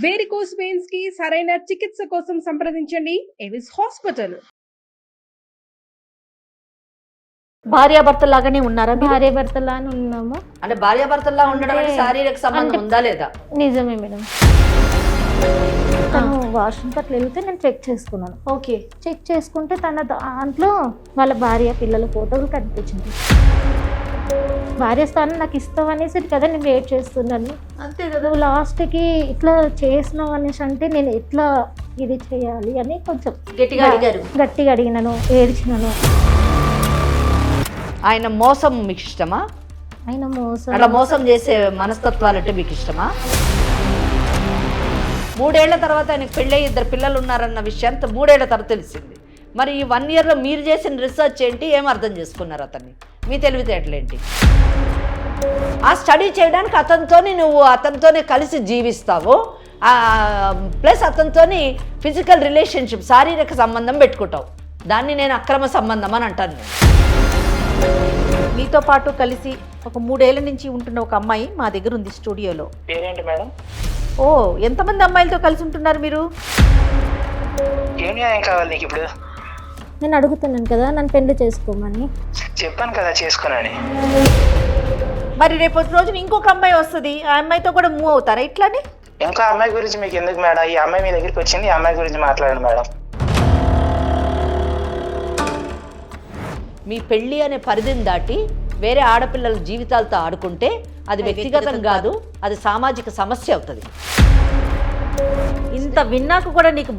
Varicose veins కి సరైన చికిత్స కోసం సంప్రదించండి ఎవిస్ హాస్పిటల్. భార్యాభర్తలాగానే ఉన్నారా? భార్యాభర్తలానే ఉన్నాము. అంటే భార్యాభర్తలా ఉండడం అంటే శారీరక సంబంధం ఉందా లేదా? నిజమే మేడం. తను వాష్రూమ్ అట్లా వెళ్తే నేను చెక్ చేసుకున్నాను. ఓకే, చెక్ చేసుకుంటే తన దాంట్లో వాళ్ళ భార్య పిల్లల ఫోటోలు కనిపించింది. భార్య స్థానం నాకు ఇస్తామనేసి కదా నేను వెయిట్ చేస్తున్నాను. అంతే కదా. లాస్ట్కి ఇట్లా చేసినావు అనేసి అంటే నేను ఎట్లా ఇది చేయాలి అని కొంచెం గట్టిగా అడిగినాను, ఏడ్చినాను. ఆయన మోసం మీకు ఇష్టమా? ఆయన అలా మోసం చేసే మనస్తత్వాలంటే మీకు ఇష్టమా? 3 ఏళ్ల తర్వాత ఆయనకు పెళ్ళై 2 పిల్లలు ఉన్నారన్న విషయం 3 ఏళ్ల తర్వాత తెలిసింది. మరి ఈ 1 ఇయర్లో మీరు చేసిన రీసెర్చ్ ఏంటి? ఏం అర్థం చేసుకున్నారు అతన్ని? మీ తెలివితేటలేంటి? ఆ స్టడీ చేయడానికి అతనితోనే కలిసి జీవిస్తావు, ప్లస్ అతనితోని ఫిజికల్ రిలేషన్షిప్, శారీరక సంబంధం పెట్టుకుంటావు. దాన్ని నేను అక్రమ సంబంధం అని అంటాను. మీతో పాటు కలిసి ఒక 3 ఏళ్ల నుంచి ఉంటున్న ఒక అమ్మాయి మా దగ్గర ఉంది స్టూడియోలో. పేరేంటి మేడం? ఓ, ఎంతమంది అమ్మాయిలతో కలిసి ఉంటున్నారు మీరు? ఏం న్యాయం కావాలి నీకు ఇప్పుడు? నేను అడుగుతున్నాను కదా నన్ను పెళ్లి చేసుకోమని. చెప్పాను కదా చేసుకోనని. మరి రేపటి రోజున ఇంకొక అమ్మాయి వస్తుంది, ఆ అమ్మాయితో కూడా మూవ్ అవుతారా ఇట్లానే? ఇంకో అమ్మాయి గురించి మీకు ఎందుకు మేడం? ఈ అమ్మాయి మీ దగ్గరికి వచ్చింది, ఈ అమ్మాయి గురించి మాట్లాడండి మేడం. మీ పెళ్ళి అనే పరిధిని దాటి వేరే ఆడపిల్లల జీవితాలతో ఆడుకుంటే అది వ్యక్తిగతం కాదు, అది సామాజిక సమస్య అవుతుంది. ఇంత విన్నాక కూడా నీకు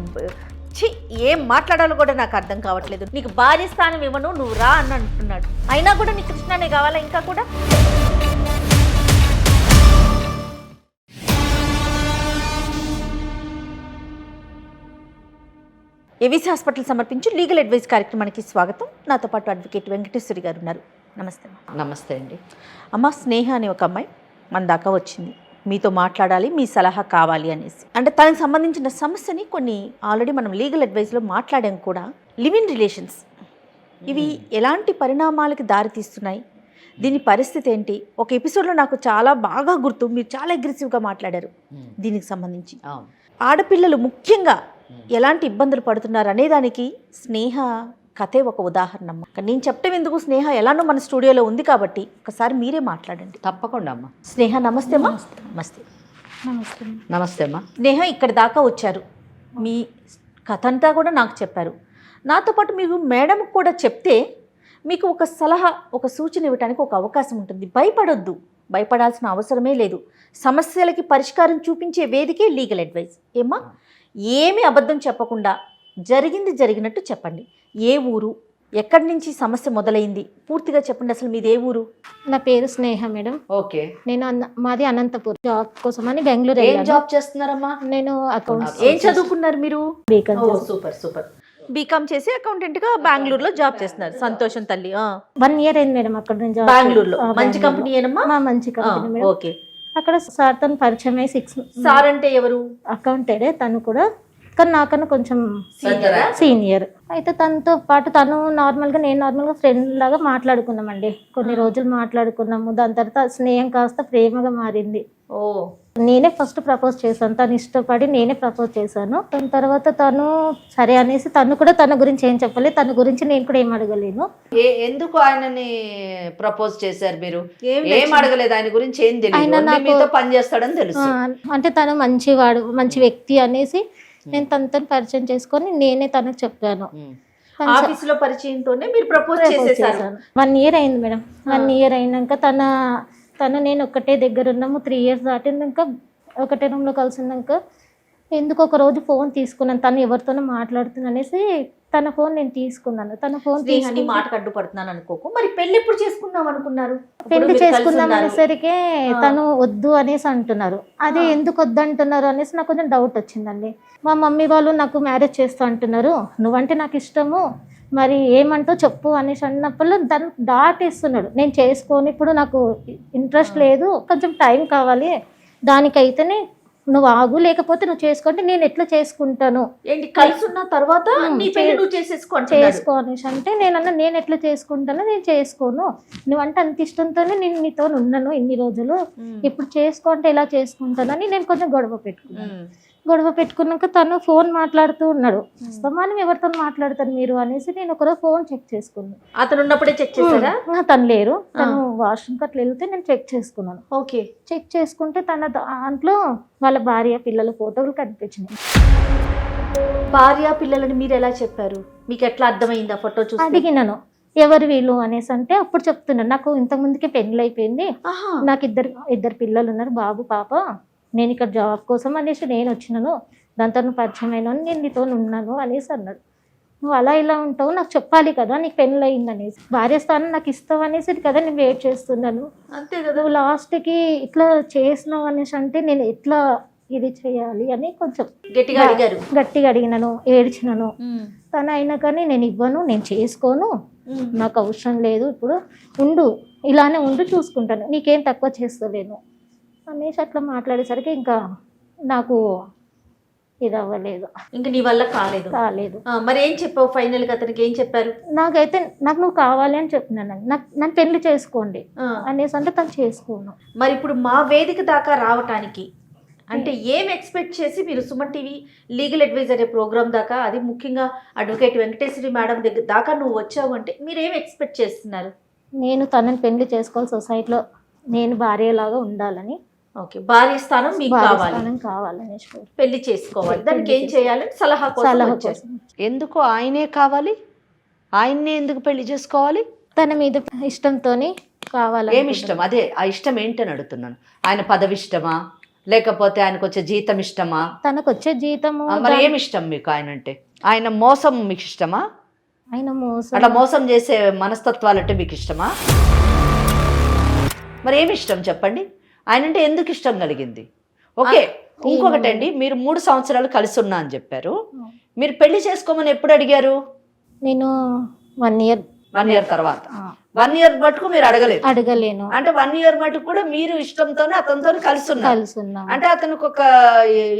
ఏం మాట్లాడాలో కూడా నాకు అర్థం కావట్లేదు. నీకు భార్య స్థానం ఇవ్వను, నువ్వు రా అని అంటున్నాడు. అయినా కూడా నీకు కృష్ణనే కావాలా? ఇంకా కూడా ఏవిసి హాస్పిటల్ సమర్పించు లీగల్ అడ్వైస్ కార్యక్రమానికి స్వాగతం. నాతో పాటు అడ్వకేట్ వెంకటేశ్వరి గారు ఉన్నారు. నమస్తే. నమస్తే అండి. అమ్మ, స్నేహ అనే ఒక అమ్మాయి మన దాకా వచ్చింది, మీతో మాట్లాడాలి, మీ సలహా కావాలి అనేసి. అంటే తనకు సంబంధించిన సమస్యని కొన్ని ఆల్రెడీ మనం లీగల్ అడ్వైస్లో మాట్లాడాం కూడా. లివ్ ఇన్ రిలేషన్స్ ఇవి ఎలాంటి పరిణామాలకి దారితీస్తున్నాయి, దీని పరిస్థితి ఏంటి? ఒక ఎపిసోడ్లో నాకు చాలా బాగా గుర్తు, మీరు చాలా అగ్రెసివ్గా మాట్లాడారు దీనికి సంబంధించి. ఆడపిల్లలు ముఖ్యంగా ఎలాంటి ఇబ్బందులు పడుతున్నారు అనేదానికి స్నేహ కథే ఒక ఉదాహరణ. నేను చెప్పడం ఎందుకు, స్నేహ ఎలానో మన స్టూడియోలో ఉంది కాబట్టి ఒకసారి మీరే మాట్లాడండి. తప్పకుండా అమ్మా. స్నేహ నమస్తే అమ్మా. నమస్తే. నమస్తే. నమస్తే అమ్మా. స్నేహ ఇక్కడి దాకా వచ్చారు, మీ కథ అంతా కూడా నాకు చెప్పారు. నాతో పాటు మీరు మేడంకి కూడా చెప్తే మీకు ఒక సలహా, ఒక సూచన ఇవ్వడానికి ఒక అవకాశం ఉంటుంది. భయపడొద్దు, భయపడాల్సిన అవసరమే లేదు. సమస్యలకి పరిష్కారం చూపించే వేదికే లీగల్ అడ్వైస్. ఏమ్మా, ఏమీ అబద్ధం చెప్పకుండా జరిగింది జరిగినట్టు చెప్పండి. ఏ ఊరు, ఎక్కడి నుంచి సమస్య మొదలైంది, పూర్తిగా చెప్పండి. అసలు మీది ఏ ఊరు? నా పేరు స్నేహ మేడం. ఓకే. నేను మాది అనంతపూర్. జాబ్ కోసం అని బెంగళూరు. ఏం జాబ్ చేస్తున్నారమ్మా? నేను అకౌంట్స్. ఏం చదువుకున్నారు మీరు? బీకామ్. Super super. బీకామ్ చేసి అకౌంటెంట్గా బెంగళూరులో జాబ్ చేస్తున్నారు. సంతోషం తల్లి. 1 ఇయర్ అయింది మేడం అక్కడ నుంచి. బెంగళూరులో మంచి కంపెనీ ఏనమ్మా? మంచి కంపెనీ మేడం. ఓకే. అక్కడ సార్ తను పరిచయం అయ్యి 6. సార్ అంటే ఎవరు? అకౌంటెంటే తను కూడా, కానీ నాకన్నా కొంచెం సీనియర్. అయితే తనతో పాటు తను నార్మల్గా, నేను నార్మల్గా ఫ్రెండ్ లాగా మాట్లాడుకున్నామండి. కొన్ని రోజులు మాట్లాడుకున్నాము. దాని తర్వాత స్నేహం కాస్త ప్రేమగా మారింది. నేనే ఫస్ట్ ప్రపోజ్ చేశాను, తను ఇష్టపడి నేనే ప్రపోజ్ చేశాను. దాని తర్వాత తను సరే అనేసి, తను కూడా తన గురించి ఏం చెప్పలేదు, తన గురించి నేను కూడా ఏం అడగలేను. ఎందుకు ఆయనని ప్రపోజ్ చేశారు మీరు? ఏం అడగలేదు, ఆయన గురించి ఏం తెలియదు, మీతో పని చేస్తాడని తెలుసు. అంటే తను మంచివాడు, మంచి వ్యక్తి అనేసి నేను తనతో పరిచయం చేసుకొని నేనే తనకు చెప్పాను. ఆఫీసులో పరిచయంతోనే మీరు ప్రపోజ్ చేసేసారు. 1 ఇయర్ అయింది మేడం. 1 ఇయర్ అయినాక తను నేను ఒక్కటే దగ్గర ఉన్నాము. 3 ఇయర్స్ దాటినాక ఒకటే రూమ్లో కలిసినాక ఎందుకు ఒక రోజు ఫోన్ తీసుకున్నాను, తను ఎవరితోనో మాట్లాడుతున్నా అనేసి తన ఫోన్ నేను తీసుకున్నాను. తన ఫోన్ తీసుకుని మాటకు అడ్డుపడుతున్నాను అనుకోకు. మరి పెళ్లి ఎప్పుడు చేసుకుందాం అనుకున్నారు? పెళ్లి చేసుకుందాం అనేసరికి తను వద్దు అనేసి అంటున్నారు. అదే ఎందుకు వద్దు అంటున్నారు అనేసి నాకు కొంచెం డౌట్ వచ్చిందండి. మా మమ్మీ వాళ్ళు నాకు మ్యారేజ్ చేస్తూ అంటున్నారు, నువ్వంటే నాకు ఇష్టము, మరి ఏమంటో చెప్పు అనేసి అన్నప్పుడు దాన్ని దాటేస్తున్నాడు. నేను చేసుకొని ఇప్పుడు నాకు ఇంట్రెస్ట్ లేదు, కొంచెం టైం కావాలి, దానికైతేనే నువ్వు ఆగు, లేకపోతే నువ్వు చేసుకుంటే నేను ఎట్లా చేసుకుంటాను ఏంటి కలిసి ఉన్న తర్వాత నీ పెళ్లి నువ్వు చేసేసుకో అంటున్నాడు. చేసుకో అనేసి అంటే నేనన్నా నేను ఎట్లా చేసుకుంటానో నేను చేసుకోను, నువ్వంటే అంత ఇష్టంతోనే నేను నీతో ఉన్నాను ఇన్ని రోజులు, ఇప్పుడు చేసుకో అంటే ఎలా చేసుకుంటానని నేను కొంచెం గొడవ పెట్టుకున్నాను. గొడవ పెట్టుకున్నాక తను ఫోన్ మాట్లాడుతూ ఉన్నాడు. ప్రస్తుతం ఎవరితో మాట్లాడతారు మీరు అనేసి నేను ఒకరోజు ఫోన్ చెక్ చేసుకున్నాను. అతను ఉన్నప్పుడే చెక్ చేశారా? తను లేరు, తను వాష్రూమ్కి అట్లా వెళ్తే నేను చెక్ చేసుకున్నాను. ఓకే. చెక్ చేసుకుంటే తన దాంట్లో వాళ్ళ భార్య పిల్లల ఫోటోలు కనిపించినాయి. భార్య పిల్లలని మీరు ఎలా చెప్పారు? మీకు ఎట్లా అర్థమైంది ఆ ఫోటో చూసి? అడిగినాను ఎవరు వీళ్ళు అనేసి అంటే అప్పుడు చెప్తున్నాను, నాకు ఇంతకు ముందుకే పెళ్లి అయిపోయింది, నాకు ఇద్దరు పిల్లలు ఉన్నారు, బాబు పాప, నేను ఇక్కడ జాబ్ కోసం అనేసి నేను వచ్చినాను, దాంతో నువ్వు పరిచయం అయినా నేను నీతో ఉన్నాను అనేసి అన్నాడు. నువ్వు అలా ఇలా ఉంటావు, నాకు చెప్పాలి కదా నీకు పెళ్ళి అయింది అనేసి, భార్య స్థానం నాకు ఇస్తావు అనేసి కదా నేను వెయిట్ చేస్తున్నాను, అంతే కదా. నువ్వు లాస్ట్కి ఇట్లా చేసినావు అనేసి అంటే నేను ఎట్లా ఇది చేయాలి అని కొంచెం గట్టిగా అడిగినాను, ఏడ్చినాను. తను అయినా కానీ నేను ఇవ్వను, నేను చేసుకోను, నాకు అవసరం లేదు, ఇప్పుడు ఉండు ఇలానే ఉండు చూసుకుంటాను, నీకేం తక్కువ చేస్తలేను అనేసి అట్లా మాట్లాడేసరికి ఇంకా నాకు ఇది అవ్వలేదు, ఇంకా నీ వల్ల కాలేదు. మరి ఏం చెప్పావు ఫైనల్ గా? అతనికి ఏం చెప్పారు? నాకు నువ్వు కావాలి అని చెప్పినాను, నన్ను పెళ్లి చేసుకోండి అనేసి అంటే తను చేసుకోను. మరి ఇప్పుడు మా వేదిక దాకా రావటానికి అంటే ఏం ఎక్స్పెక్ట్ చేసి మీరు సుమన్ టీవీ లీగల్ అడ్వైజర్ అనే ప్రోగ్రామ్ దాకా, అది ముఖ్యంగా అడ్వకేట్ వెంకటేశ్వరి మేడం దగ్గర దాకా నువ్వు వచ్చావు అంటే మీరు ఏం ఎక్స్పెక్ట్ చేస్తున్నారు? నేను తనని పెళ్లి చేసుకోవాలి, సొసైటీలో నేను భార్యలాగా ఉండాలని. ఓకే, భార్య స్థానం మీకు కావాలని పెళ్లి చేసుకోవాలి, దానికి ఏం చేయాలి సలహా కోసం. ఎందుకు ఆయనే కావాలి? ఆయన్నే ఎందుకు పెళ్లి చేసుకోవాలి? తన మీద ఇష్టంతోని కావాలి. ఏమి ఇష్టం? అదే ఆ ఇష్టం ఏంటని అడుగుతున్నాను. ఆయన పదవి ఇష్టమా, లేకపోతే ఆయనకు వచ్చే జీతం ఇష్టమా? తనకు వచ్చే జీతము. మరి ఏమి ఇష్టం మీకు ఆయన అంటే? ఆయన మోసం మీకు ఇష్టమా? ఆయన మోసం, అట్లా మోసం చేసే మనస్తత్వాలంటే మీకు ఇష్టమా? మరి ఏమి ఇష్టం చెప్పండి? ఆయన అంటే ఎందుకు ఇష్టం కలిగింది? ఓకే, ఇంకొకటండి, మీరు 3 సంవత్సరాలు కలిసి ఉన్నా అని చెప్పారు, మీరు పెళ్లి చేసుకోమని ఎప్పుడు అడిగారు? నేను 1 ఇయర్ తర్వాత 1 ఇయర్ మటుకు మీరు అడగలేను. అంటే 1 ఇయర్ మటుకు కూడా మీరు ఇష్టంతోనే అతనితో కలిసి ఉన్నారు. అంటే అతనికి ఒక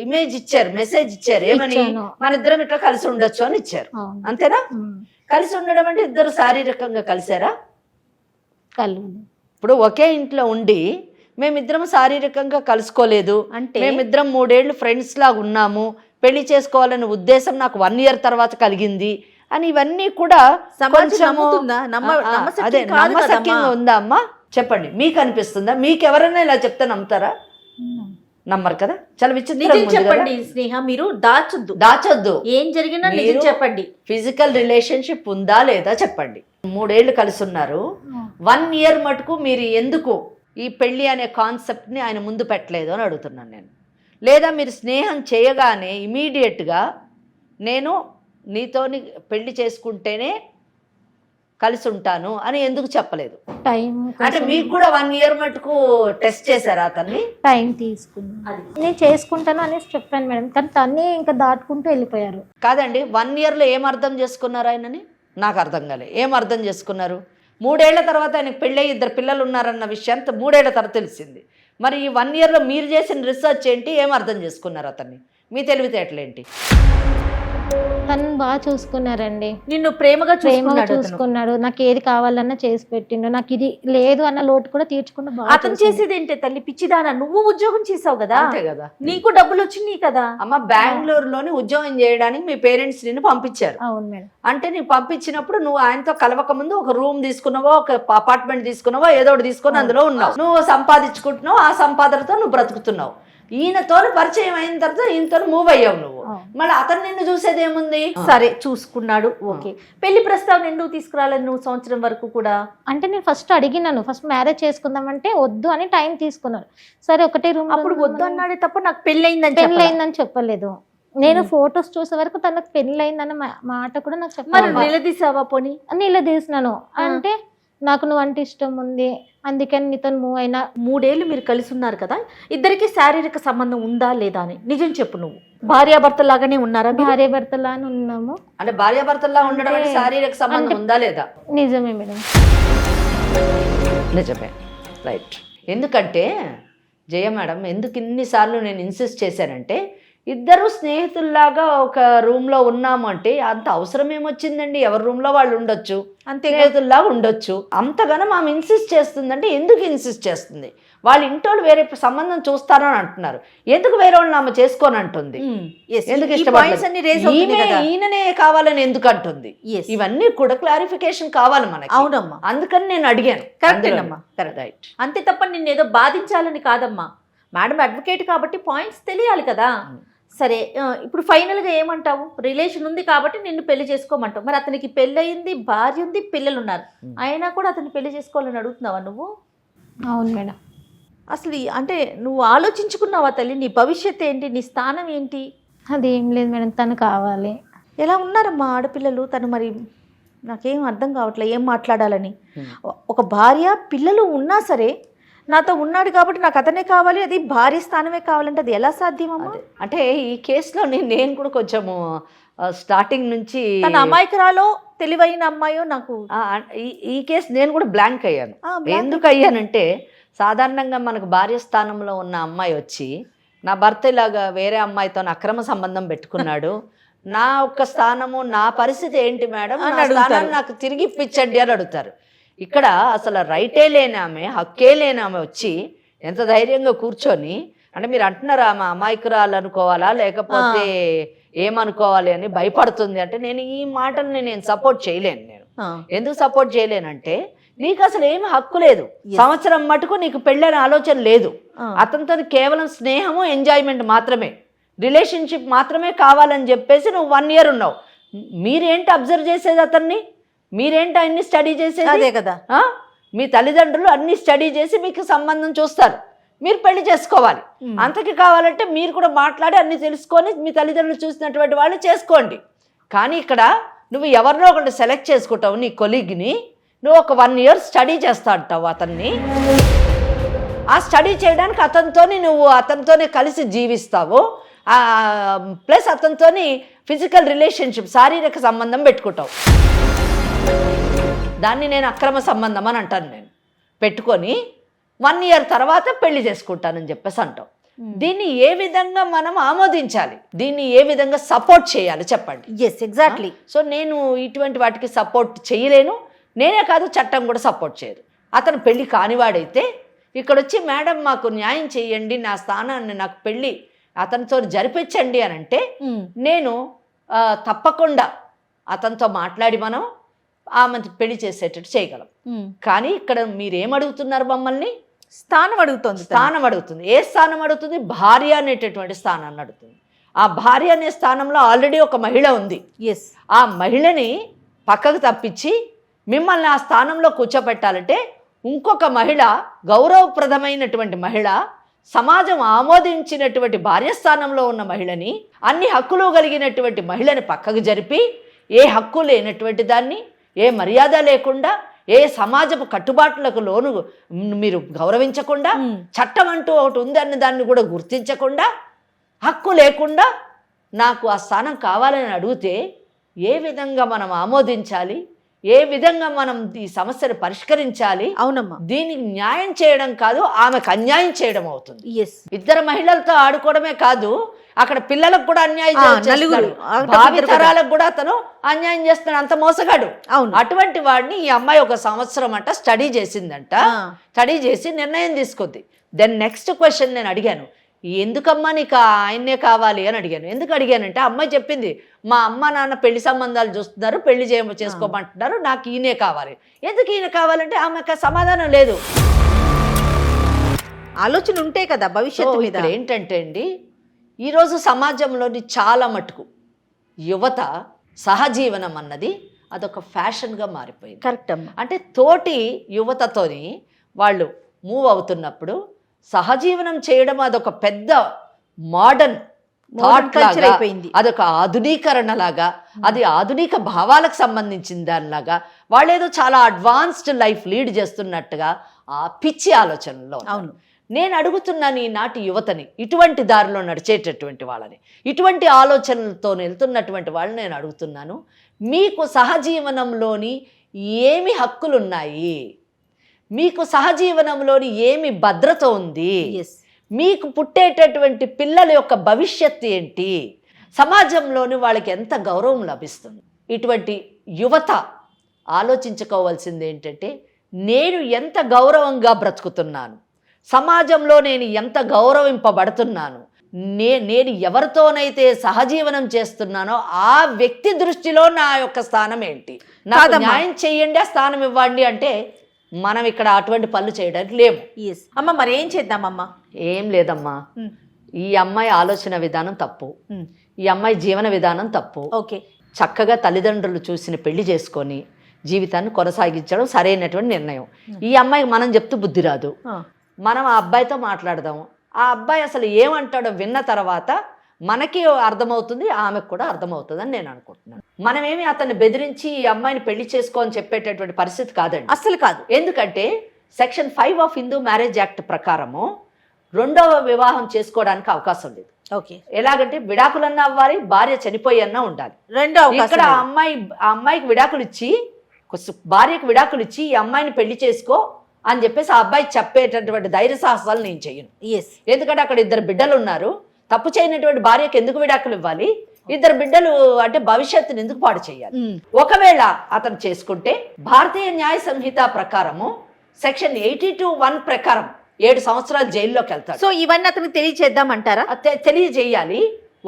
ఇమేజ్ ఇచ్చారు, మెసేజ్ ఇచ్చారు, ఏమని? మన ఇద్దరం ఇట్లా కలిసి ఉండొచ్చు అని ఇచ్చారు, అంతేనా? కలిసి ఉండడం అంటే ఇద్దరు శారీరకంగా కలిసారా? ఇప్పుడు ఒకే ఇంట్లో ఉండి మేమిద్దరం శారీరకంగా కలుసుకోలేదు అంటే, మేమిద్దరం 3 ఏళ్ళు ఫ్రెండ్స్ లాగా ఉన్నాము, పెళ్లి చేసుకోవాలనే ఉద్దేశం నాకు 1 ఇయర్ తర్వాత కలిగింది అని, ఇవన్నీ కూడా అదే నమ్మశక్యంగా ఉందా అమ్మా? చెప్పండి, మీకు అనిపిస్తుందా? మీకు ఎవరైనా ఇలా చెప్తే నమ్ముతారా? నమ్మరు కదా. చాలా విచిత్రం. చెప్పండి స్నేహ, మీరు దాచొద్దు, ఏం జరిగినా నిజం చెప్పండి. ఫిజికల్ రిలేషన్షిప్ ఉందా లేదా చెప్పండి. 3 ఏళ్ళు కలిసి ఉన్నారు, 1 ఇయర్ మటుకు మీరు ఎందుకు ఈ పెళ్ళి అనే కాన్సెప్ట్ని ఆయన ముందు పెట్టలేదు అని అడుగుతున్నాను నేను. లేదా మీరు స్నేహం చేయగానే ఇమీడియట్గా నేను నీతోని పెళ్లి చేసుకుంటేనే కలిసి ఉంటాను అని ఎందుకు చెప్పలేదు? అంటే మీకు కూడా 1 ఇయర్ మటుకు టెస్ట్ చేశారా అతన్ని? టైం తీసుకున్నాను, నేను చేసుకుంటాను అనేసి చెప్పాను మేడం, కానీ తన్ని ఇంకా దాటుకుంటూ వెళ్ళిపోయారు. కాదండి, 1 ఇయర్లో ఏం అర్థం చేసుకున్నారు ఆయనని? నాకు అర్థం కాలే. ఏం అర్థం చేసుకున్నారు? 3 ఏళ్ల తర్వాత ఆయనకు పెళ్ళి 2 పిల్లలు ఉన్నారన్న విషయాన్ని 3 ఏళ్ల తర్వాత తెలిసింది. మరి ఈ 1 ఇయర్లో మీరు చేసిన రీసెర్చ్ ఏంటి? ఏం అర్థం చేసుకున్నారు అతన్ని? మీ తెలివితేటలేంటి? తను బాగా చూసుకున్నారండి, నిన్ను ప్రేమగా చూసుకున్నాడు, నాకు ఏది కావాలన్నా చేసి పెట్టిండు, నాకు ఇది లేదు అన్న లోటు కూడా తీర్చుకుంటూ. అతను చేసేది ఏంటి తల్లి? పిచ్చిదానా, నువ్వు ఉద్యోగం చేసావు కదా, అంతే కదా, నీకు డబ్బులు వచ్చినాయి కదా. అమ్మ, బెంగళూరులోని ఉద్యోగం చేయడానికి మీ పేరెంట్స్ నిన్ను పంపించారు. అవును మేడం. అంటే నీకు పంపించినప్పుడు నువ్వు ఆయనతో కలవక ముందు ఒక రూమ్ తీసుకున్నావో, ఒక అపార్ట్మెంట్ తీసుకున్నావో, ఏదో ఒకటి తీసుకొని అందులో ఉన్నావు, నువ్వు సంపాదించుకుంటున్నావు, ఆ సంపాదనతో నువ్వు బ్రతుకుతున్నావు. ఈయనతో పరిచయం అయిన తర్వాత ఈయనతో మూవ్ అయ్యావు నువ్వు. మళ్ళీ అతను నిన్ను చూసేది ఏముంది? సరే చూసుకున్నాడు, ఓకే. పెళ్లి ప్రస్తావన ఎందుకు తీసుకురాలేదు నువ్వు సంవత్సరం వరకు కూడా? అంటే నేను ఫస్ట్ అడిగినాను, ఫస్ట్ మ్యారేజ్ చేసుకుందామంటే వద్దు అని టైం తీసుకున్నాను. సరే ఒకటే రూమ్. అప్పుడు వద్దు అన్నాడే తప్ప నాకు పెళ్ళయిందని చెప్పలేదు. నేను ఫొటోస్ చూసే వరకు తనకు పెళ్ళయిందన్న మాట కూడా నాకు చెప్పాను. నిలదీసావా? పోనీ నిలదీసినాను. అంటే నాకు నువ్వు అంటే ఇష్టం ఉంది, అందుకని నీతో మూవ్ అయినా. 3 ఏళ్ళు మీరు కలిసి ఉన్నారు కదా, ఇద్దరికి శారీరక సంబంధం ఉందా లేదా అని నిజం చెప్పు. నువ్వు భార్యాభర్త లాగానే ఉన్నారా? భార్యాభర్తలానే ఉన్నాము. అంటే భార్యాభర్తలా ఉండడం అంటే శారీరక సంబంధం ఉందా లేదా? నిజమే మేడం, నిజమే, రైట్. ఎందుకంటే జయ మేడం ఎందుకు ఇన్నిసార్లు నేను ఇన్సిస్ట్ చేశానంటే, ఇద్దరు స్నేహితుల్లాగా ఒక రూమ్లో ఉన్నాము అంటే అంత అవసరం ఏమొచ్చిందండి? ఎవరి రూమ్లో వాళ్ళు ఉండొచ్చు, అంతే స్నేహితుల్లాగా ఉండొచ్చు. అంతగానో ఆమె ఇన్సిస్ట్ చేస్తుందంటే ఎందుకు ఇన్సిస్ట్ చేస్తుంది? వాళ్ళ ఇంటోళ్ళు వేరే సంబంధం చూస్తారని అంటున్నారు, ఎందుకు వేరే వాళ్ళని ఆమె చేసుకోని అంటుంది? ఎందుకు ఈయననే కావాలని ఎందుకు అంటుంది? ఇవన్నీ కూడా క్లారిఫికేషన్ కావాలి మనకి. అవునమ్మా, అందుకని నేను అడిగాను. కరెక్టేనమ్మా, కరెక్ట్. అంతే తప్ప నిన్ను ఏదో బాధించాలని కాదమ్మా. మేడం అడ్వకేట్ కాబట్టి పాయింట్స్ తెలియాలి కదా. సరే, ఇప్పుడు ఫైనల్గా ఏమంటావు? రిలేషన్ ఉంది కాబట్టి నిన్ను పెళ్లి చేసుకోమంటావు. మరి అతనికి పెళ్ళి అయింది, భార్య ఉంది, పిల్లలు ఉన్నారు, అయినా కూడా అతన్ని పెళ్లి చేసుకోవాలని అడుగుతున్నావా నువ్వు? అవును మేడం. అసలు అంటే నువ్వు ఆలోచించుకున్నావా తల్లి? నీ భవిష్యత్తు ఏంటి, నీ స్థానం ఏంటి? అదేం లేదు మేడం, తను కావాలి. ఎలా ఉన్నారమ్మా ఆడపిల్లలు? తను మరి నాకేం అర్థం కావట్లేదు ఏం మాట్లాడాలని. ఒక భార్య పిల్లలు ఉన్నా సరే నాతో ఉన్నాడు కాబట్టి నాకు అతనే కావాలి, అది భార్య స్థానమే కావాలంటే అది ఎలా సాధ్యమమ్మా? అంటే ఈ కేసులో నేను కూడా కొంచెము స్టార్టింగ్ నుంచి తన అమాయకురాలో తెలివైన అమ్మాయో నాకు ఈ కేసు నేను కూడా బ్లాంక్ అయ్యాను. ఎందుకు అయ్యానంటే, సాధారణంగా మనకు భార్య స్థానంలో ఉన్న అమ్మాయి వచ్చి నా భర్త ఇలాగా వేరే అమ్మాయితో అక్రమ సంబంధం పెట్టుకున్నాడు, నా ఒక్క స్థానము నా పరిస్థితి ఏంటి మేడం, నా స్థానాన్ని నాకు తిరిగి ఇప్పించండి అని అడుగుతారు. ఇక్కడ అసలు రైటే లేని ఆమె, హక్కే లేని ఆమె వచ్చి ఎంత ధైర్యంగా కూర్చొని, అంటే మీరు అంటున్నారు ఆమె అమాయకురాలు అనుకోవాలా లేకపోతే ఏమనుకోవాలి అని భయపడుతుంది అంటే, నేను ఈ మాటల్ని నేను సపోర్ట్ చేయలేను. నేను ఎందుకు సపోర్ట్ చేయలేనంటే, నీకు అసలు ఏమి హక్కు లేదు. సంవత్సరం మటుకు నీకు పెళ్ళని ఆలోచన లేదు. అతనితో కేవలం స్నేహము, ఎంజాయ్మెంట్ మాత్రమే, రిలేషన్షిప్ మాత్రమే కావాలని చెప్పేసి నువ్వు 1 year ఉన్నావు. మీరేంటి అబ్జర్వ్ చేసేది అతన్ని? మీరేంటి అన్ని స్టడీ చేసేది? అదే కదా. మీ తల్లిదండ్రులు అన్ని స్టడీ చేసి మీకు సంబంధం చూస్తారు, మీరు పెళ్లి చేసుకోవాలి. అంతకి కావాలంటే మీరు కూడా మాట్లాడి అన్ని తెలుసుకొని మీ తల్లిదండ్రులు చూసినటువంటి వాళ్ళు చేసుకోండి. కానీ ఇక్కడ నువ్వు ఎవరినో ఒకటి సెలెక్ట్ చేసుకుంటావు, నీ కొలీగ్ని, నువ్వు ఒక 1 year స్టడీ చేస్తా అంటావు అతన్ని. ఆ స్టడీ చేయడానికి అతనితోనే కలిసి జీవిస్తావు, ప్లస్ అతనితోని ఫిజికల్ రిలేషన్షిప్, శారీరక సంబంధం పెట్టుకుంటావు. దాన్ని నేను అక్రమ సంబంధం అని అంటాను. నేను పెట్టుకొని 1 year తర్వాత పెళ్లి చేసుకుంటానని చెప్పేసి అంటాం. దీన్ని ఏ విధంగా మనం ఆమోదించాలి, దీన్ని ఏ విధంగా సపోర్ట్ చేయాలి చెప్పండి. Yes, exactly. సో నేను ఇటువంటి వాటికి సపోర్ట్ చేయలేను, నేనే కాదు చట్టం కూడా సపోర్ట్ చేయదు. అతను పెళ్లి కానివాడైతే ఇక్కడ వచ్చి మేడం మాకు న్యాయం చేయండి, నా స్థానాన్ని నాకు పెళ్ళి అతనితో జరిపించండి అని అంటే, నేను తప్పకుండా అతనితో మాట్లాడి మనం ఆమె పెళ్లి చేసేటట్టు చేయగలం. కానీ ఇక్కడ మీరేమడుగుతున్నారు? మమ్మల్ని స్థానం అడుగుతుంది. స్థానం అడుగుతుంది. ఏ స్థానం అడుగుతుంది? భార్య అనేటటువంటి స్థానాన్ని అడుగుతుంది. ఆ భార్య అనే స్థానంలో ఆల్రెడీ ఒక మహిళ ఉంది. ఎస్. ఆ మహిళని పక్కకు తప్పించి మిమ్మల్ని ఆ స్థానంలో కూర్చోపెట్టాలంటే ఇంకొక మహిళ, గౌరవప్రదమైనటువంటి మహిళ, సమాజం ఆమోదించినటువంటి భార్య స్థానంలో ఉన్న మహిళని, అన్ని హక్కులు కలిగినటువంటి మహిళని పక్కకు జరిపి, ఏ హక్కు లేనటువంటి దాన్ని, ఏ మర్యాద లేకుండా, ఏ సమాజపు కట్టుబాట్లకు లోను మీరు గౌరవించకుండా, చట్టం అంటూ ఒకటి ఉందన్న దాన్ని కూడా గుర్తించకుండా, హక్కు లేకుండా నాకు ఆ స్థానం కావాలని అడిగితే ఏ విధంగా మనం ఆమోదించాలి, ఏ విధంగా మనం ఈ సమస్యను పరిష్కరించాలి? అవునమ్మా, దీనికి న్యాయం చేయడం కాదు, ఆమెకు అన్యాయం చేయడం అవుతుంది. ఎస్. ఇద్దరు మహిళలతో ఆడుకోవడమే కాదు, అక్కడ పిల్లలకు కూడా అన్యాయం చేస్తున్నాడు, భావితరాలకు కూడా అతను అన్యాయం చేస్తున్నాడు, అంత మోసగాడు. అవును. అటువంటి వాడిని ఈ అమ్మాయి 1 సంవత్సరం అంట స్టడీ చేసిందంట. స్టడీ చేసి నిర్ణయం తీసుకుంది. దెన్ నెక్స్ట్ క్వశ్చన్ నేను అడిగాను, ఎందుకమ్మా నీకు ఆయన్నే కావాలి అని అడిగాను. ఎందుకు అడిగానంటే, అమ్మాయి చెప్పింది, మా అమ్మ నాన్న పెళ్లి సంబంధాలు చూస్తున్నారు, పెళ్లి చేసుకోమంటున్నారు, నాకు ఈయనే కావాలి. ఎందుకు ఈయన కావాలంటే ఆమెకు సమాధానం లేదు. ఆలోచన ఉంటే కదా భవిష్యత్తు మీద. ఏంటంటే అండి, ఈరోజు సమాజంలోని చాలా మటుకు యువత సహజీవనం అన్నది అదొక ఫ్యాషన్గా మారిపోయింది. కరెక్ట్ అమ్మా. అంటే తోటి యువతతోని వాళ్ళు మూవ్ అవుతున్నప్పుడు సహజీవనం చేయడం అదొక పెద్ద మోడర్న్ కల్చర్ అయిపోయింది. అదొక ఆధునీకరణ లాగా, అది ఆధునిక భావాలకు సంబంధించిన దానిలాగా, వాళ్ళు ఏదో చాలా అడ్వాన్స్డ్ లైఫ్ లీడ్ చేస్తున్నట్టుగా ఆ పిచ్చి ఆలోచనలో. అవును. నేను అడుగుతున్నాను ఈనాటి యువతని, ఇటువంటి దారిలో నడిచేటటువంటి వాళ్ళని, ఇటువంటి ఆలోచనలతో వెళ్తున్నటువంటి వాళ్ళని నేను అడుగుతున్నాను, మీకు సహజీవనంలోని ఏమి హక్కులున్నాయి, మీకు సహజీవనంలోని ఏమి భద్రత ఉంది, మీకు పుట్టేటటువంటి పిల్లల యొక్క భవిష్యత్తు ఏంటి, సమాజంలోని వాళ్ళకి ఎంత గౌరవం లభిస్తుంది. ఇటువంటి యువత ఆలోచించుకోవాల్సింది ఏంటంటే, నేను ఎంత గౌరవంగా బ్రతుకుతున్నాను, సమాజంలో నేను ఎంత గౌరవింపబడుతున్నాను, నేను ఎవరితోనైతే సహజీవనం చేస్తున్నానో ఆ వ్యక్తి దృష్టిలో నా యొక్క స్థానం ఏంటి, నాకు న్యాయం చేయండి, ఆ స్థానం ఇవ్వండి అంటే మనం ఇక్కడ అటువంటి పనులు చేయడానికి లేము. ఎస్ అమ్మ, మరి ఏం చేద్దామమ్మా? ఏం లేదమ్మా, ఈ అమ్మాయి ఆలోచన విధానం తప్పు, ఈ అమ్మాయి జీవన విధానం తప్పు. ఓకే, చక్కగా తల్లిదండ్రులు చూసిన పెళ్లి చేసుకొని జీవితాన్ని కొనసాగించడం సరైనటువంటి నిర్ణయం. ఈ అమ్మాయికి మనం చెప్తూ బుద్ధి రాదు, మనం ఆ అబ్బాయితో మాట్లాడదాము. ఆ అబ్బాయి అసలు ఏమంటాడో విన్న తర్వాత మనకి అర్థమవుతుంది, ఆమెకు కూడా అర్థమవుతుంది అని నేను అనుకుంటున్నాను. మనమేమి అతన్ని బెదిరించి ఈ అమ్మాయిని పెళ్లి చేసుకో అని చెప్పేటటువంటి పరిస్థితి కాదండి, అస్సలు కాదు. ఎందుకంటే section 5 of Hindu marriage act ప్రకారము రెండవ వివాహం చేసుకోవడానికి అవకాశం లేదు. ఓకే, ఎలాగంటే విడాకులన్నా అవ్వాలి, భార్య చనిపోయి అన్నా ఉండాలి. ఇక్కడ ఆ అమ్మాయికి విడాకులు ఇచ్చి, భార్యకు విడాకులు ఇచ్చి ఈ అమ్మాయిని పెళ్లి చేసుకో అని చెప్పేసి ఆ అబ్బాయి చెప్పేటటువంటి ధైర్య సాహసాలు నేను చెయ్యను. ఎందుకంటే అక్కడ 2 బిడ్డలు ఉన్నారు, తప్పు చేయనటువంటి భార్యకు ఎందుకు విడాకులు ఇవ్వాలి, 2 బిడ్డలు అంటే భవిష్యత్తుని ఎందుకు పాడు చేయాలి. ఒకవేళ అతను చేసుకుంటే భారతీయ న్యాయ సంహిత ప్రకారము సెక్షన్ 82(1) ప్రకారం 7 సంవత్సరాలు జైల్లోకి వెళ్తాడు. సో ఇవన్నీ అతనికి తెలియచేద్దామంటారా? తెలియజేయాలి.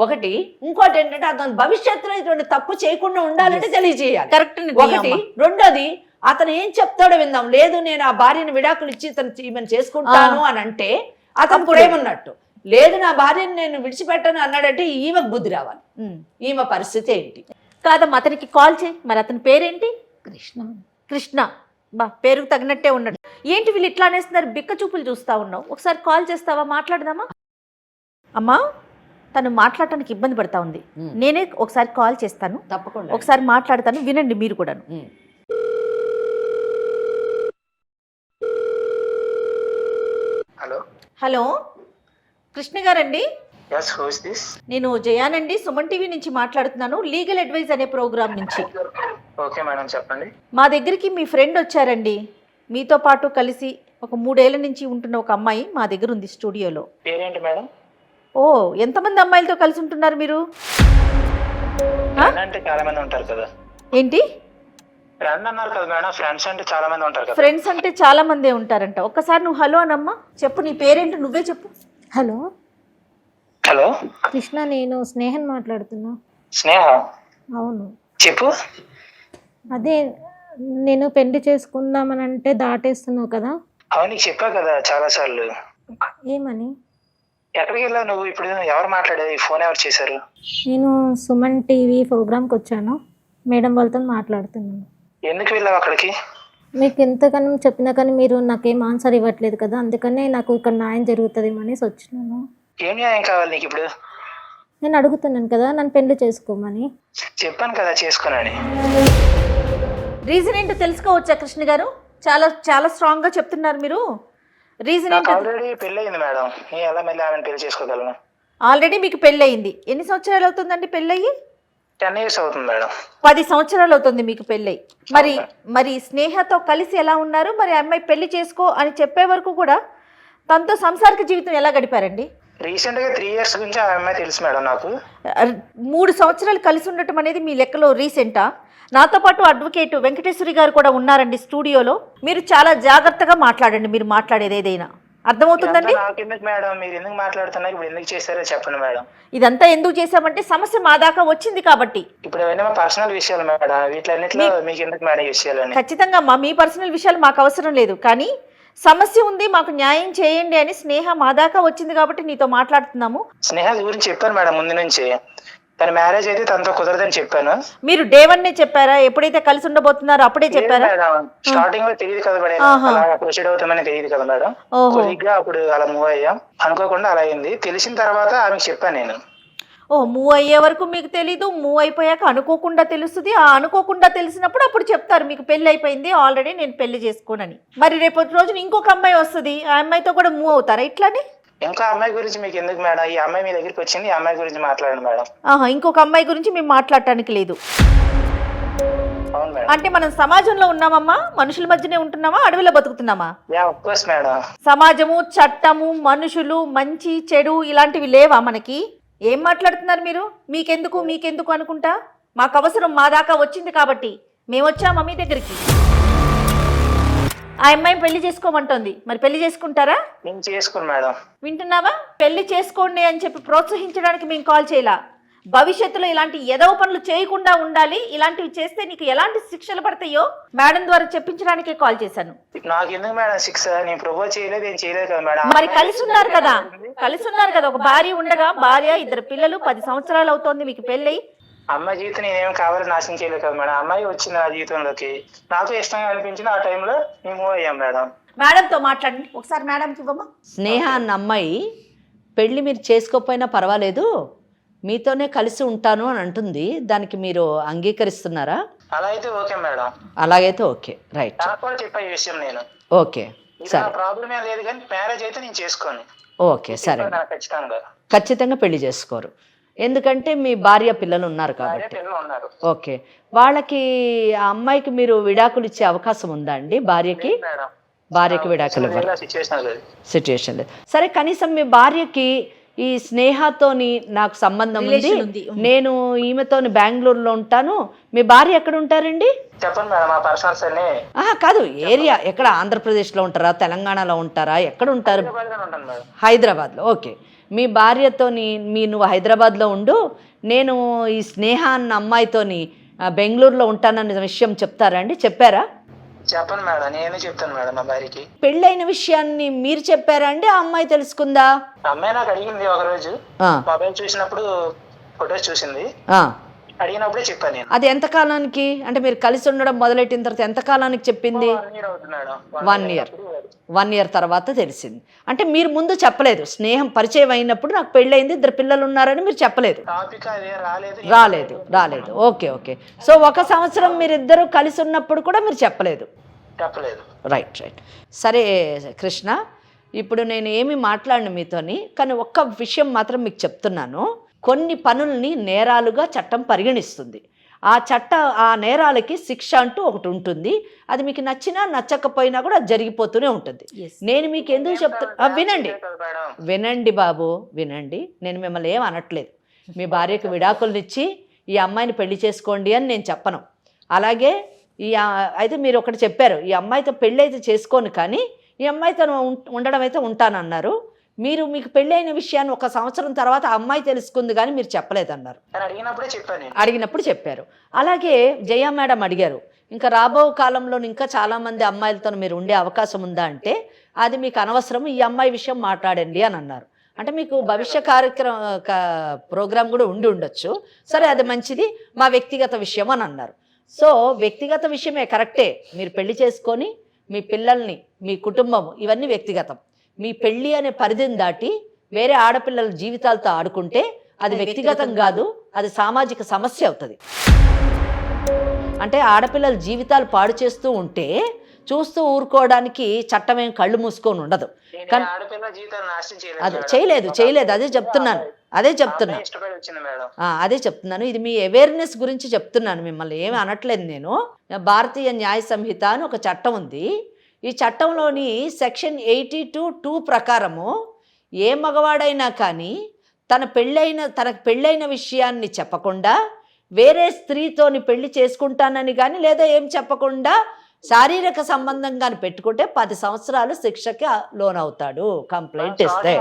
ఒకటి, ఇంకోటి ఏంటంటే అతను భవిష్యత్తులో ఇటువంటి తప్పు చేయకుండా ఉండాలంటే తెలియజేయాలి. కరెక్ట్. ఒకటి. రెండోది, అతను ఏం చెప్తాడో విందాం. లేదు నేను ఆ భార్యను విడాకులు ఇచ్చి ఈమెను చేసుకుంటాను అని అంటే అతను ప్రేమన్నట్టు. లేదు నా భార్యను నేను విడిచిపెట్టను అన్నాడంటే ఈమెకు బుద్ధి రావాలి. ఈమె పరిస్థితి ఏంటి? కాదమ్మా, అతనికి కాల్ చేయి. మరి అతని పేరేంటి? కృష్ణ. బా, పేరుకు తగినట్టే ఉన్నాడు. ఏంటి వీళ్ళు ఇట్లా అనేస్తున్నారు, బిక్క చూపులు చూస్తా ఉన్నావు. ఒకసారి కాల్ చేస్తావా, మాట్లాడదామా? అమ్మా, తను మాట్లాడటానికి ఇబ్బంది పడతా ఉంది. నేనే ఒకసారి కాల్ చేస్తాను, తప్పకుండా ఒకసారి మాట్లాడతాను, వినండి మీరు కూడాను. హలో హలో, కృష్ణ గారండి? yes who is this? నేను జయానండి, సుమన్ టీవీ నుంచి మాట్లాడుతున్నాను, లీగల్ అడ్వైజ్ అనే ప్రోగ్రామ్ నుంచి. ఓకే మేడం, చెప్పండి. మా దగ్గరికి మీ ఫ్రెండ్ వచ్చారండి, మీతో పాటు కలిసి ఒక 3 ఏళ్ల నుంచి ఉంటున్న ఒక అమ్మాయి మా దగ్గర ఉంది స్టూడియోలో. పేరేంటి మేడం? ఓ, ఎంతమంది అమ్మాయిలతో కలిసి ఉంటున్నారు మీరు? అంటే చాలా మంది ఉంటారు కదా. ఏంటి ఫ్రెండ్ అన్నారు కదా మేడం, ఫ్రెండ్స్ అంటే చాలా మంది ఉంటారు కదా. ఫ్రెండ్స్ అంటే చాలా మందే ఉంటారంట. ఒక్కసారి నువ్వు హలో అనమ్మా, చెప్పు నీ పేరేంటి, నువ్వే చెప్పు. హలో హలో కృష్ణ, నేను స్నేహన్ మాట్లాడుతున్నా. స్నేహ? అవును, చెప్పు. అదే నేను పెళ్లి చేసుకుందామని అంటే దాటేస్తున్నావు కదా. అవును, నీకు చెప్పా కదా చాలా సార్లు. ఏమని? ఎక్కడికి వెళ్ళావు నువ్వు? ఇప్పుడు ఎవరు మాట్లాడేది? ఫోన్ ఎవరు చేశారు? నేను సుమన్ టీవీ ప్రోగ్రామ్కి వచ్చాను, మేడం వాళ్ళతో మాట్లాడుతున్నాను. ఎందుకు వెళ్ళావు అక్కడికి? మీకు ఎంతగానో చెప్పినా కానీ మీరు నాకేం ఆన్సర్ ఇవ్వట్లేదు కదా, అందుకనే నాకు ఇక్కడ న్యాయం జరుగుతుందేమో అనేసి వచ్చినాను. ఏం న్యాయం కావాలి నీకు ఇప్పుడు? నేను అడుగుతున్నాను కదా, నన్ను పెళ్లి చేసుకోమని. చెప్పాను కదా చేసుకోనని. రీజన్ ఏంటో తెలుసుకోవచ్చా కృష్ణ గారు? చాలా చాలా స్ట్రాంగ్ గా చెప్తున్నారు మీరు. రీజన్ ఏంటో? ఆల్రెడీ పెళ్లి అయింది మేడం, నేను ఎలా మళ్ళీ ఆమెను పెళ్లి చేసుకోగలను? ఆల్రెడీ మీకు పెళ్ళి అయింది. ఎన్ని సంవత్సరాలు అవుతుందండి పెళ్ళయ్యి? 10 years అవుతుంది మేడం. 10 సంవత్సరాలు అవుతుంది మీకు పెళ్ళయి. మరి స్నేహతో కలిసి ఎలా ఉన్నారు? మరి అమ్మాయి పెళ్లి చేసుకో అని చెప్పే వరకు కూడా తనతో సంసారిక జీవితం ఎలా గడిపారండి? రీసెంట్ గా 3 years గురించి ఆ అమ్మాయి తెలుసు మేడం నాకు. 3 సంవత్సరాలు కలిసి ఉండటం అనేది మీ లెక్కలో రీసెంటా? నాతో పాటు అడ్వకేట్ వెంకటేశ్వరి గారు కూడా ఉన్నారండి స్టూడియోలో. మీరు చాలా జాగ్రత్తగా మాట్లాడండి, మీరు మాట్లాడేది ఏదైనా అర్థమవుతుందండి. నాకెందుకు మేడం, మీరు ఎందుకు మాట్లాడుతున్నారు? ఇప్పుడు ఎందుకు చేశారో చెప్పండి మేడం. ఇదంతా ఎందుకు చేశామంటే సమస్య మా దాకా వచ్చింది కాబట్టి. ఇప్పుడు ఏమైనా మా పర్సనల్ విషయాలు మేడం, వీటిలన్నిట్లో మీకు ఎందుకు మేడం విషయాలని? ఖచ్చితంగా మీ పర్సనల్ విషయాలు మాకు అవసరం లేదు, కానీ సమస్య ఉంది, మాకు న్యాయం చేయండి అని స్నేహ మా దాకా వచ్చింది కాబట్టి నీతో మాట్లాడుతున్నాము. స్నేహ గురించి చెప్పాను మేడం ముందు నుంచి. తన మ్యారేజ్ అయితే తనతో కుదరదని చెప్పాను. మీరు డే 1 చెప్పారా? ఎప్పుడైతే కలిసి ఉండబోతున్నారో అప్పుడే చెప్పారా? స్టార్టింగ్ లో తెలియదు కదా మేడం, ప్రొసీడ్ అవుతామని తెలియదు కదా మేడం. కొద్దిగా అప్పుడు అలా మూవ్ అయ్యాం, అనుకోకుండా అలా అయింది. తెలిసిన తర్వాత ఆమెకు చెప్పాను నేను. మూవ్ అయ్యే వరకు మీకు తెలీదు, మూవ్ అయిపోయాక అనుకోకుండా తెలుస్తుంది. ఆ అనుకోకుండా తెలిసినప్పుడు అప్పుడు చెప్తారు మీకు పెళ్లి అయిపోయింది ఆల్రెడీ, నేను పెళ్లి చేసుకోనని. మరి రేపటి రోజున ఇంకొక అమ్మాయి వస్తుంది, ఆ అమ్మాయితో కూడా మూవ్ అవుతారా ఇట్లానే? ఇంకా అమ్మాయి గురించి మీకు ఎందుకు మేడం? ఈ అమ్మాయి మీ దగ్గరికి వచ్చింది, ఈ అమ్మాయి గురించి మాట్లాడండి మేడం. ఇంకొక అమ్మాయి గురించి మేము మాట్లాడటానికి లేదు. అవును మేడం. అంటే మనం సమాజంలో ఉన్నామమ్మా, మనుషుల మధ్యనే ఉంటున్నామా, అడవిలో బతుకుతున్నామా? Of course madam. సమాజము, చట్టము, మనుషులు, మంచి చెడు ఇలాంటివి లేవా మనకి? ఏం మాట్లాడుతున్నారు మీరు? మీకెందుకు అనుకుంటా? మాకు అవసరం, మా దాకా వచ్చింది కాబట్టి మేము వచ్చామా మీ దగ్గరికి. ఆ అమ్మాయి పెళ్లి చేసుకోమంటోంది, మరి పెళ్లి చేసుకుంటారా? నేను చేసుకోను మేడం. వింటున్నావా? పెళ్లి చేసుకోండి అని చెప్పి ప్రోత్సహించడానికి మేము కాల్ చేయలా. భవిష్యత్తులో ఇలాంటి ఎదవ పనులు చేయకుండా ఉండాలి, ఇలాంటివి చేస్తే నీకు ఎలాంటి శిక్షలు పడతాయో మేడం ద్వారా చెప్పించడానికే కాల్ చేశాను. నాకు ఎందుకు మేడం శిక్ష? నేను ప్రపోజ్ చేయలేదు, ఏం చేయలేదు కదా మేడం. మరి కలిసి ఉన్నారు కదా, ఒక భార్య ఉండగా, భార్య, 2 పిల్లలు, 10 సంవత్సరాలు అవుతోంది మీకు పెళ్ళై. అమ్మాయి జీవితం నేనేం కావాలని నాశనం చేయలేదు కదా మేడం. అమ్మాయి వచ్చింది నా జీవితంలోకి, నాకు ఇష్టంగా అనిపించింది, ఆ టైంలో మేము మూవ్ అయ్యాం మేడం. మేడంతో మాట్లాడండి ఒకసారి, మేడంకి ఇవ్వమ్మా. స్నేహ అన్న అమ్మాయి పెళ్ళి మీరు చేసుకోకపోయినా పర్వాలేదు, మీతోనే కలిసి ఉంటాను అని అంటుంది. దానికి మీరు అంగీకరిస్తున్నారా? అలా అయితే ఓకే మేడం. అలాగైతే ఓకే, రైట్. నాకు కూడా చెప్పే ఈ విషయం నేను. ఓకే సరే, ప్రాబ్లం ఏం లేదు, కానీ మ్యారేజ్ అయితే నేను చేసుకోను. ఓకే సరే, ఖచ్చితంగా ఖచ్చితంగా పెళ్లి చేసుకోరు, ఎందుకంటే మీ భార్య పిల్లలు ఉన్నారు కాబట్టి. పిల్లలు ఉన్నారు. ఓకే, వాళ్ళకి ఆ అమ్మాయికి మీరు విడాకులు ఇచ్చే అవకాశం ఉందా అండి? భార్యకి విడాకులు ఇవ్వరు, సిచ్యుయేషన్ లేదు. సరే, కనీసం మీ భార్యకి ఈ స్నేహతోని నాకు సంబంధం ఉంది, నేను ఈమెతోని బెంగళూరులో ఉంటాను, మీ భార్య ఎక్కడ ఉంటారండి? చెప్పండి మేడం, మా పర్సనల్స్ అన్ని. కాదు, ఏరియా ఎక్కడ? ఆంధ్రప్రదేశ్లో ఉంటారా, తెలంగాణలో ఉంటారా, ఎక్కడ ఉంటారు? హైదరాబాద్లో. ఓకే, మీ భార్యతోని నువ్వు హైదరాబాద్లో ఉండు, నేను ఈ స్నేహ అన్న అమ్మాయితోని బెంగళూరులో ఉంటానన్న విషయం చెప్తారా అండి? చెప్పారా? చెప్పండి మేడం, నేను చెప్తాను మేడం మా భార్యకి. పెళ్ళైన విషయాన్ని మీరు చెప్పారా అండి, ఆ అమ్మాయి తెలుసుకుందా? అమ్మాయి నాకు అడిగింది ఒక రోజు, మొబైల్ చూసినప్పుడు ఫొటోస్ చూసింది, అడిగినప్పుడే చెప్పాను నేను. అది ఎంత కాలానికి, అంటే మీరు కలిసి ఉండడం మొదలెట్టిన తర్వాత ఎంత కాలానికి చెప్పింది? 1 year తర్వాత తెలిసింది. అంటే మీరు ముందు చెప్పలేదు, స్నేహం పరిచయం అయినప్పుడు నాకు పెళ్ళయింది, 2 పిల్లలు ఉన్నారని మీరు చెప్పలేదు? రాలేదు. ఓకే. సో 1 సంవత్సరం మీరిద్దరూ కలిసి ఉన్నప్పుడు కూడా మీరు చెప్పలేదు? రైట్. సరే కృష్ణ, ఇప్పుడు నేను ఏమి మాట్లాడను మీతోని, కానీ ఒక్క విషయం మాత్రం మీకు చెప్తున్నాను. కొన్ని పనుల్ని నేరాలుగా చట్టం పరిగణిస్తుంది. ఆ నేరాలకి శిక్ష అంటూ ఒకటి ఉంటుంది. అది మీకు నచ్చినా నచ్చకపోయినా కూడా అది జరిగిపోతూనే ఉంటుంది. నేను మీకు ఎందుకు చెప్తున్నా, వినండి బాబు, వినండి. నేను మిమ్మల్ని ఏం అనట్లేదు. మీ భార్యకు విడాకులనిచ్చి ఈ అమ్మాయిని పెళ్లి చేసుకోండి అని నేను చెప్పను. అలాగే అయితే మీరు ఒకటి చెప్పారు, ఈ అమ్మాయితో పెళ్ళి అయితే చేసుకోను, కానీ ఈ అమ్మాయితో ఉండడం అయితే ఉంటానన్నారు. మీకు పెళ్ళి అయిన విషయాన్ని 1 సంవత్సరం తర్వాత ఆ అమ్మాయి తెలుసుకుంది, కానీ మీరు చెప్పలేదన్నారు. అడిగినప్పుడు చెప్పారు. అలాగే జయ మేడం అడిగారు, ఇంకా రాబో కాలంలో ఇంకా చాలామంది అమ్మాయిలతో మీరు ఉండే అవకాశం ఉందా అంటే, అది మీకు అనవసరం, ఈ అమ్మాయి విషయం మాట్లాడండి అని అన్నారు. అంటే మీకు భవిష్య ప్రోగ్రాం కూడా ఉండొచ్చు. సరే, అది మంచిది, మా వ్యక్తిగత విషయం అని అన్నారు. సో వ్యక్తిగత విషయమే కరెక్టే, మీరు పెళ్లి చేసుకొని మీ పిల్లల్ని, మీ కుటుంబం, ఇవన్నీ వ్యక్తిగతం. మీ పెళ్ళి అనే పరిధిని దాటి వేరే ఆడపిల్లల జీవితాలతో ఆడుకుంటే అది వ్యక్తిగతం కాదు, అది సామాజిక సమస్య అవుతుంది. అంటే ఆడపిల్లల జీవితాలు పాడు చేస్తూ ఉంటే చూస్తూ ఊరుకోవడానికి చట్టం ఏం కళ్ళు మూసుకొని ఉండదు. కానీ అది చేయలేదు, అదే చెప్తున్నాను. ఇది మీ అవేర్నెస్ గురించి చెప్తున్నాను, మిమ్మల్ని ఏమి అనట్లేదు నేను. భారతీయ న్యాయ సంహిత అని ఒక చట్టం ఉంది. ఈ చట్టంలోని సెక్షన్ 82(2) ప్రకారము ఏ మగవాడైనా కానీ తనకు పెళ్ళైన విషయాన్ని చెప్పకుండా వేరే స్త్రీతోని పెళ్లి చేసుకుంటానని కానీ, లేదా ఏం చెప్పకుండా శారీరక సంబంధం కానీ పెట్టుకుంటే 10 సంవత్సరాలు శిక్షకి లోనవుతాడు, కంప్లైంట్ ఇస్తే.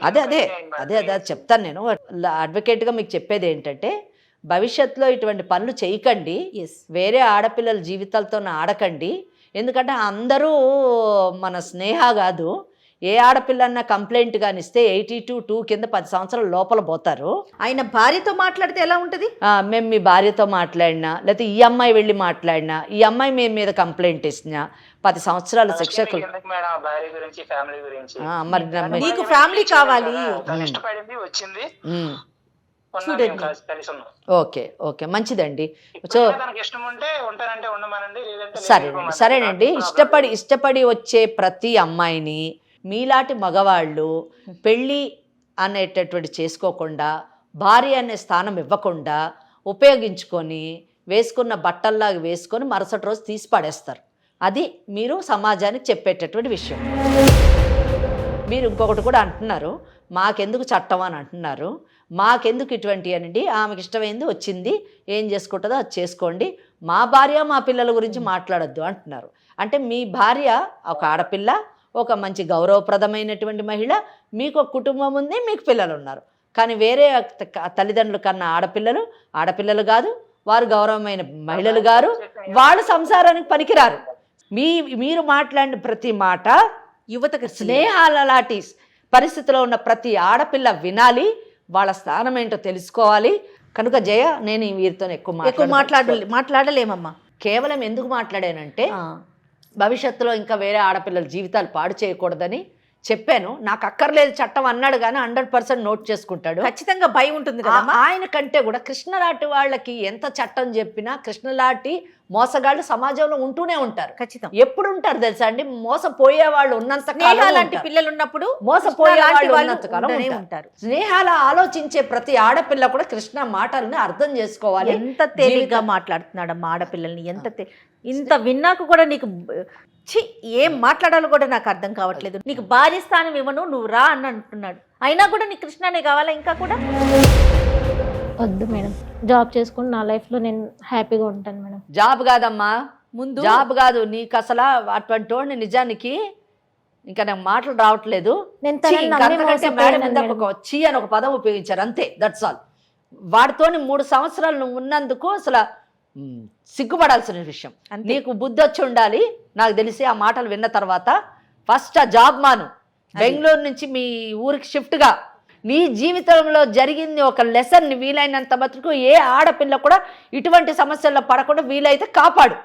అదే చెప్తాను నేను. అడ్వకేట్గా మీకు చెప్పేది ఏంటంటే, భవిష్యత్తులో ఇటువంటి పనులు చేయకండి, వేరే ఆడపిల్లల జీవితాలతో ఆడకండి. ఎందుకంటే అందరూ మన స్నేహ కాదు, ఏ ఆడపిల్లన్నా కంప్లైంట్ కానీ ఇస్తే 82(2) కింద 10 సంవత్సరాల లోపల పోతారు. ఆయన భార్యతో మాట్లాడితే ఎలా ఉంటుంది? మేము మీ భార్యతో మాట్లాడినా, లేకపోతే ఈ అమ్మాయి వెళ్ళి మాట్లాడినా, ఈ అమ్మాయి మీ మీద కంప్లైంట్ ఇస్తున్నా 10 సంవత్సరాల శిక్షకు. మరి నీకు ఫ్యామిలీ కావాలి. ఓకే మంచిదండి. సో సరేనండి. ఇష్టపడి వచ్చే ప్రతి అమ్మాయిని మీలాంటి మగవాళ్ళు పెళ్ళి అనేటటువంటి చేసుకోకుండా, భార్య అనే స్థానం ఇవ్వకుండా ఉపయోగించుకొని వేసుకున్న బట్టల్లాగా వేసుకొని మరుసటి రోజు తీసి పడేస్తారు. అది మీరు సమాజానికి చెప్పేటటువంటి విషయం. మీరు ఇంకొకటి కూడా అంటున్నారు, మాకెందుకు చట్టం అని అంటున్నారు. మాకెందుకు ఇటువంటి అనండి, ఆమెకి ఇష్టమైంది వచ్చింది, ఏం చేసుకుంటుందో అది చేసుకోండి, మా భార్య మా పిల్లల గురించి మాట్లాడొద్దు అంటున్నారు. అంటే మీ భార్య ఒక ఆడపిల్ల, ఒక మంచి గౌరవప్రదమైనటువంటి మహిళ, మీకు ఒక కుటుంబం ఉంది, మీకు పిల్లలు ఉన్నారు. కానీ వేరే తల్లిదండ్రుల కన్నా ఆడపిల్లలు కాదు, వారు గౌరవమైన మహిళలు గారు, వాళ్ళ సంసారానికి పనికిరారు. మీరు మాట్లాడిన ప్రతి మాట యువతకు స్నేహాల లాంటి పరిస్థితిలో ఉన్న ప్రతి ఆడపిల్ల వినాలి, వాళ్ళ స్థానం ఏంటో తెలుసుకోవాలి. కనుక జయ, నేను వీరితో ఎక్కువ మాట్లాడలేమమ్మా. కేవలం ఎందుకు మాట్లాడానంటే భవిష్యత్తులో ఇంకా వేరే ఆడపిల్లల జీవితాలు పాడు చేయకూడదని చెప్పాను. నాకు అక్కర్లేదు చట్టం అన్నాడు కానీ 100% నోట్ చేసుకుంటాడు. ఖచ్చితంగా భయం ఉంటుంది కదా. ఆయన కంటే కూడా కృష్ణలాంటి వాళ్ళకి ఎంత చట్టం చెప్పినా కృష్ణలాంటి మోసగాళ్ళు సమాజంలో ఉంటూనే ఉంటారు. ఖచ్చితంగా ఎప్పుడు ఉంటారు తెలుసా అండి? మోసపోయే వాళ్ళు ఉన్నంత లాంటి పిల్లలు ఉన్నప్పుడు మోసపోయే వాళ్ళు ఉన్నంత కాలం ఉంటారు. స్నేహాల ఆలోచించే ప్రతి ఆడపిల్ల కూడా కృష్ణ మాటల్ని అర్థం చేసుకోవాలి. ఎంత తేలిగ్గా మాట్లాడుతున్నాడమ్మా ఆడపిల్లల్ని, ఇంత విన్నాక కూడా నీకు ఏం మాట్లాడాలో కూడా నాకు అర్థం కావట్లేదు. నీకు భార్య స్థానం ఇవ్వను, నువ్వు రా అని అంటున్నాడు. అయినా కూడా నీకు కృష్ణనే కావాలా? ఇంకా కూడా వద్దు మేడం, జాబ్ చేసుకుని నా లైఫ్లో నేను హ్యాపీగా ఉంటాను మేడం. జాబ్ కాదమ్మా, ముందు జాబ్ కాదు నీకు అసలు. అటువంటి వాడిని నిజానికి ఇంకా నాకు మాటలు రావట్లేదు. చీ అని ఒక పదం ఉపయోగించారు అంతే, దట్స్ ఆల్. వాడితోని 3 సంవత్సరాలు నువ్వు ఉన్నందుకు అసలు సిగ్గుపడాల్సిన విషయం. నీకు బుద్ధి వచ్చి ఉండాలి. నాకు తెలిసి ఆ మాటలు విన్న తర్వాత ఫస్ట్ ఆ జాబ్ మాను, బెంగళూరు నుంచి మీ ఊరికి షిఫ్ట్గా నీ జీవితంలో జరిగింది ఒక లెసన్. వీలైనంత మటుకు ఏ ఆడపిల్ల కూడా ఇటువంటి సమస్యల్లో పడకుండా వీలైతే కాపాడు,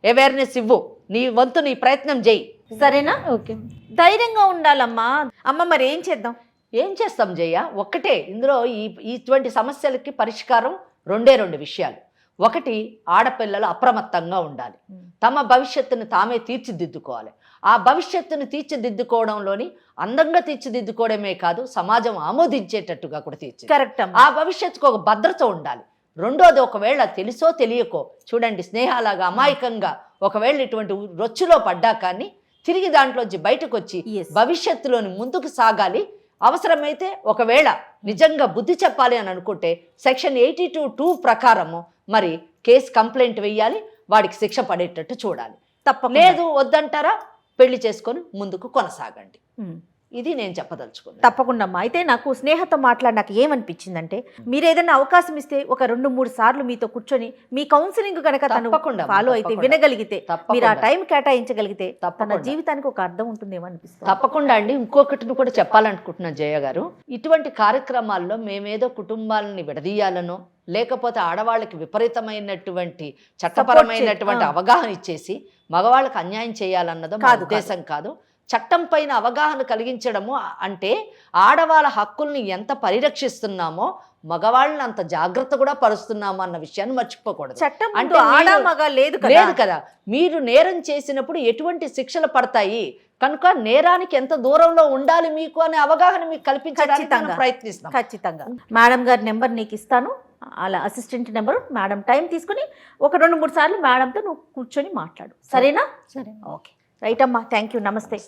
అవేర్నెస్ ఇవ్వు, నీ వంతు నీ ప్రయత్నం చేయి. సరేనా? ఓకే, ధైర్యంగా ఉండాలమ్మా. అమ్మ మరి ఏం చేద్దాం? ఏం చేస్తాం జయ? ఒక్కటే ఇందులో ఇటువంటి సమస్యలకి పరిష్కారం 2 విషయాలు. ఒకటి, ఆడపిల్లలు అప్రమత్తంగా ఉండాలి, తమ భవిష్యత్తును తామే తీర్చిదిద్దుకోవాలి. ఆ భవిష్యత్తును తీర్చిదిద్దుకోవడంలోని అందంగా తీర్చిదిద్దుకోవడమే కాదు, సమాజం ఆమోదించేటట్టుగా కూడా కరెక్ట్. ఆ భవిష్యత్తుకు ఒక భద్రత ఉండాలి. రెండోది, ఒకవేళ తెలుసో తెలియకో చూడండి, స్నేహాలాగా అమాయకంగా ఒకవేళ ఇటువంటి రొచ్చులో పడ్డా కానీ తిరిగి దాంట్లోంచి బయటకు వచ్చి భవిష్యత్తులోని ముందుకు సాగాలి. అవసరమైతే ఒకవేళ నిజంగా బుద్ధి చెప్పాలి అని అనుకుంటే సెక్షన్ 82(2) ప్రకారము మరి కేసు కంప్లైంట్ వెయ్యాలి, వాడికి శిక్ష పడేటట్టు చూడాలి. లేదు వద్దంటారా, పెళ్లి చేసుకొని ముందుకు కొనసాగండి. ఇది నేను చెప్పదలుచుకున్నాను. తప్పకుండా అమ్మా. అయితే నాకు స్నేహతో మాట్లాడినాక ఏమనిపించిందంటే, మీరు ఏదైనా అవకాశం ఇస్తే ఒక 2-3 సార్లు మీతో కూర్చొని మీ కౌన్సిలింగ్ కనుక తను ఫాలో అయితే వినగలిగితే, మీరు ఆ టైం కేటాయించగలిగితే తన జీవితానికి ఒక అర్థం ఉంటుందేమో అనిపిస్తుంది. తప్పకుండా అండి. ఇంకొకటిని కూడా చెప్పాలనుకుంటున్నాను జయ గారు. ఇటువంటి కార్యక్రమాల్లో మేమేదో కుటుంబాలని విడదీయాలనో లేకపోతే ఆడవాళ్ళకి విపరీతమైనటువంటి చట్టపరమైనటువంటి అవగాహన ఇచ్చేసి మగవాళ్ళకి అన్యాయం చేయాలన్నదో మా ఉద్దేశం కాదు. చట్టం పైన అవగాహన కలిగించడము అంటే ఆడవాళ్ళ హక్కుల్ని ఎంత పరిరక్షిస్తున్నామో మగవాళ్ళని అంత జాగ్రత్త కూడా పరుస్తున్నాము అన్న విషయాన్ని మర్చిపోకూడదు. చట్టం అంటే ఆడ మగ లేదు కదా. మీరు నేరం చేసినప్పుడు ఎటువంటి శిక్షలు పడతాయి కనుక నేరానికి ఎంత దూరంలో ఉండాలి మీకు అనే అవగాహన మీకు కల్పించడానికి ప్రయత్నిస్తాం. ఖచ్చితంగా. మేడం గారి నెంబర్ నీకు ఇస్తాను, అలా అసిస్టెంట్ నెంబరు. మేడం టైం తీసుకుని ఒక 2-3 సార్లు మేడంతో నువ్వు కూర్చొని మాట్లాడు, సరేనా? సరే, ఓకే, రైట్ అమ్మా, థ్యాంక్ యూ, నమస్తే.